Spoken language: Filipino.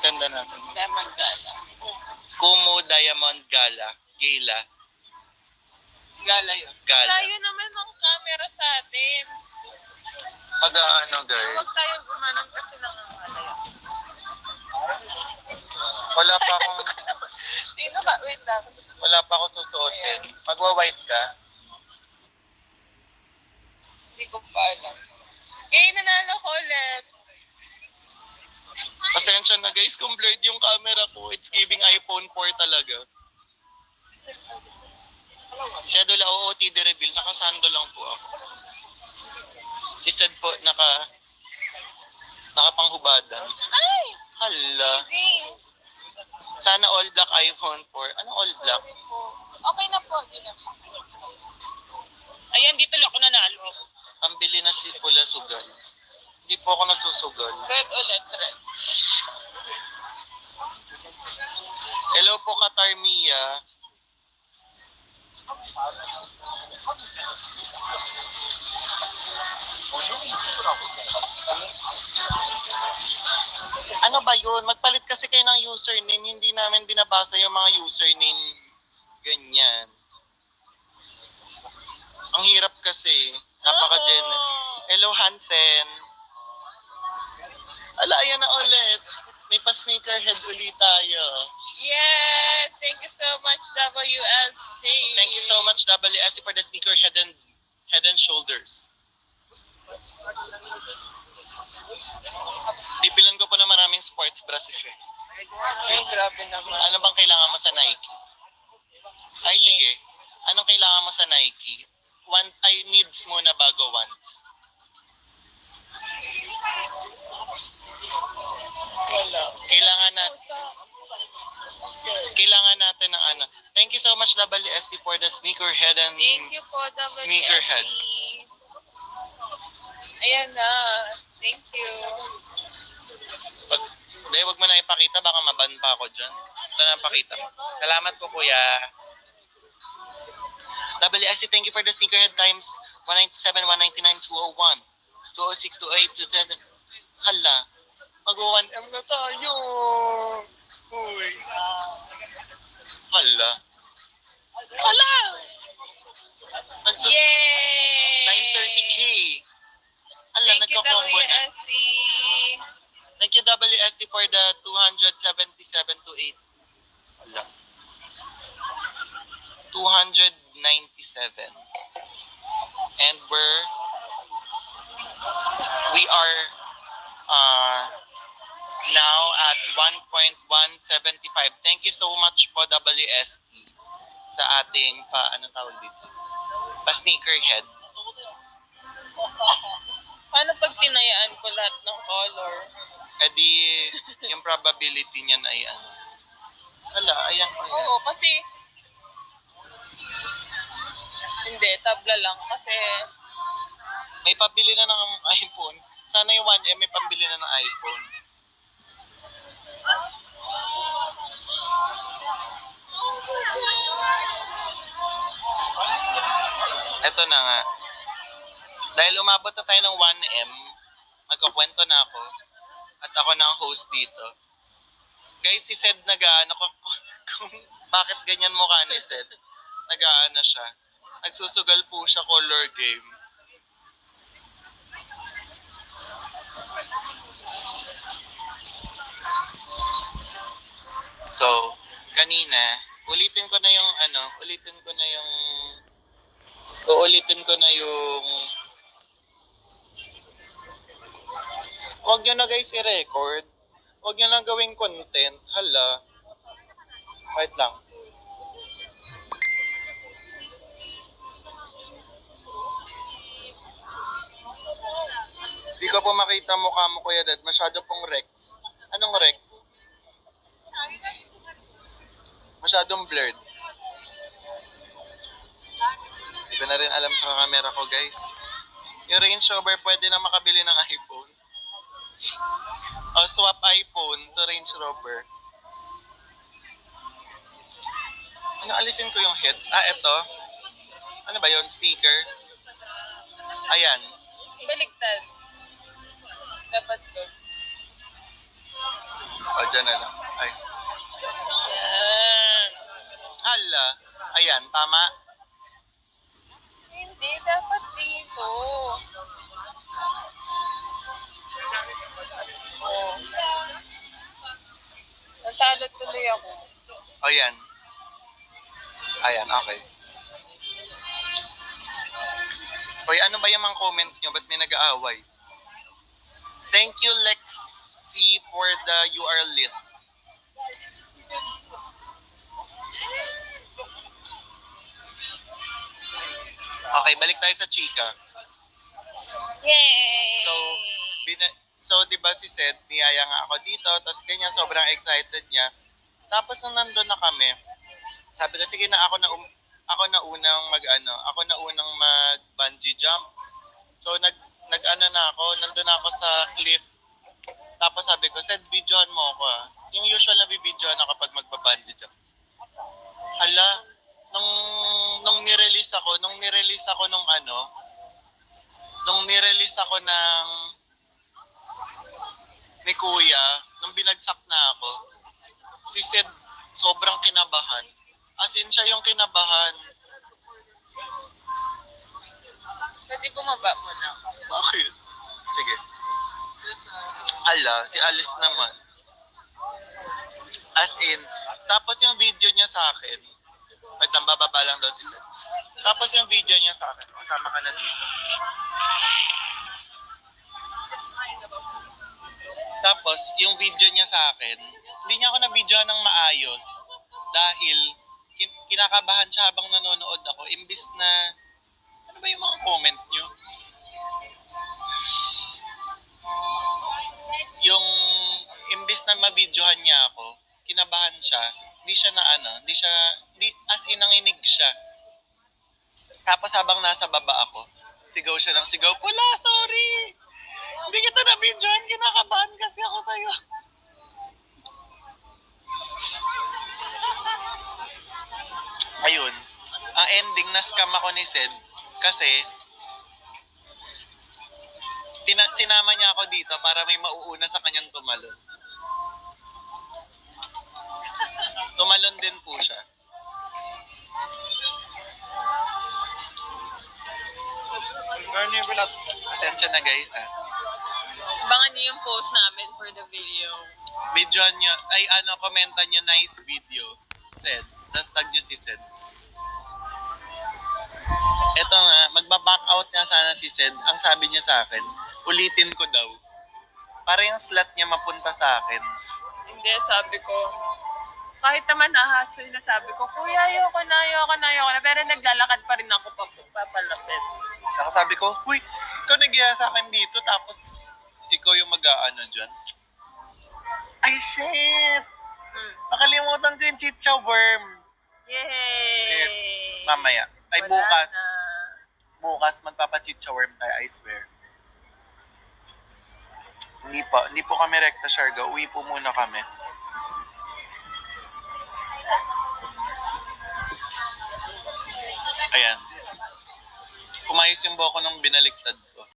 Ganda na. Diamond Gala. Kumu Diamond Gala. Gala. Gala yun. Gala. Layo naman ng camera sa atin. Mag-ano guys? Huwag tayo gumanon kasi nangangalaya. Wala pa akong... Sino ba? Wait lang. Wala pa akong susuotin. Magwa-white ka? Hindi ko pa alam. Nanalo ko ulit. Pasensya na guys kung blurred yung camera ko. It's giving iPhone 4 talaga. Schedule OOTD reveal. Nakasando lang po ako. Si Sed po nakapanghubadan. Ay! Hala. Easy. Sana all black iPhone 4. Anong all black? Okay na po. Yun na. Ayan, dito lang ako nanalo. Pambili na si Pula Sugal. Hindi po ako nagsusugal. Red ulit, red. Hello po Qatar Mia. Ano ba yun? Magpalit kasi kayo ng username. Hindi namin binabasa yung mga username. Ganyan. Ang hirap kasi. Napaka-general. Hello Hansen. Ala, ayan na ulit. May pa-sneakerhead ulit tayo. Yes! Thank you so much, WSC. Thank you so much, WSC, for the sneaker head and shoulders. Bibilan ko po na maraming sports bras eh. Ay, grabe naman. Ano bang kailangan mo sa Nike? Ay, sige. Anong kailangan mo sa Nike? Once, I needs muna bago once. Wala. Kailangan natin ng ano. Thank you so much, WST, for the sneakerhead and Thank you po, WSC. sneakerhead. Ayan na. Thank you. Wag mo na ipakita, baka maban pa ako dyan. Ito na pakita mo. Salamat po, kuya. WSC, thank you for the sneakerhead times 197, 199, 201, 206, 208, 210. Hala, mag-1M na tayo. Uy. Hala. Hala! Yay! 930K. Hala, Thank you, nagko-combo na. WSC. Thank you, WST, for the 277 to 8. Hala. 297. And we are now at 1.175. Thank you so much po, WST, sa ating anong tawag dito? Pa-sneakerhead. Paano pag tinayaan ko lahat ng color? Eh di, yung probability niyan ay ano. Hala, ayan. Oo, kasi hindi, tabla lang kasi May pabili na ng iPhone. Sana yung 1M may pambili na ng iPhone. Eto na nga. Dahil umabot na tayo ng 1M, magkukwento na ako. At ako na ang host dito. Guys, si Sed nag-aano kung bakit ganyan mukha ni Sed. Nag-aano siya. Nagsusugal po siya color game. So, kanina, uulitin ko na yung Huwag nyo na guys i-record. Huwag nyo na gawing content. Hala. Wait lang. Di ko po makita mukha mo, Kuya Dad. Masyado pong Rex. Anong Rex? Masyadong blurred. Di ko na rin alam sa camera ko, guys. Yung Range Rover pwede na makabili ng iPhone. O, swap iPhone to Range Rover. Ano, alisin ko yung head? Eto. Ano ba yun? Sticker? Ayan. baligtad. Dapat doon. O, dyan na lang. Ay. Yan. Hala. Ayan, tama. Hindi, dapat dito. Oh. Natalo tuloy ako. O, yan. Ayan, okay. Hoy, ano ba yung mga comment nyo? Ba't may nag-aaway? Thank you, Lexi, for the You Are Lit. Okay, balik tayo sa chika. Yay! So, di ba si Seth, niyaya nga ako dito, tapos ganyan, sobrang excited niya. Tapos nung nandun na kami, sabi ko, sige na, ako na unang mag bungee jump. So, nag-ano na ako, nandun na ako sa cliff. Tapos sabi ko, Seth, videohan mo ako ah. Yung usual na bibidyohan ako kapag magba-bungee jump. Hala, nung nirelease ako ng ni Kuya, nung binagsak na ako, si Sid sobrang kinabahan. As in, siya yung kinabahan. Pwede bumaba mo na. Bakit? Sige. Hala, si Alice naman. As in, tapos yung video niya sa akin, wait lang, bababa lang daw si Sid. Tapos yung video niya sa akin, kasama ka na dito. Tapos, yung video niya sa akin, hindi niya ako na-videoan ng maayos dahil kinakabahan siya habang nanonood ako. Imbis na, ano ba yung mga comment niyo? Yung, imbis na ma-videohan niya ako, kinabahan siya, as in nanginig siya. Tapos habang nasa baba ako, sigaw siya ng sigaw, Pula, sorry! Hindi kita na-videohan, kinakabahan kasi ako sa'yo. Ayun, ang ending na scam ako ni Sed kasi sinama niya ako dito para may mauuna sa kanyang tumalon. Tumalon din po siya. Pasensya na guys ha. Abangan niyo yung post namin for the video. Videoan nyo, komentan nyo nice video. Sed, tapos tag nyo si Sed. Eto nga, magbaback out nga sana si Sed. Ang sabi niya sa akin, ulitin ko daw. Para yung slot niya mapunta sa akin. Hindi, sabi ko, kahit naman nahasol na sabi ko, Kuya, ayoko na. Pero naglalakad pa rin ako papalapit. Saka sabi ko, huy, ikaw nagiya sa akin dito, tapos ikaw yung mag-aano dyan. Ay, shit! Nakalimutan ko yung chicha worm. Yay! Mamaya. Ay, Wala bukas. na. Bukas, magpapa-chicha worm tayo, I swear. Hindi po kami rekta, Sharga. Uwi po muna kami. Ayan. Umayos yung buhok ko nung binaliktad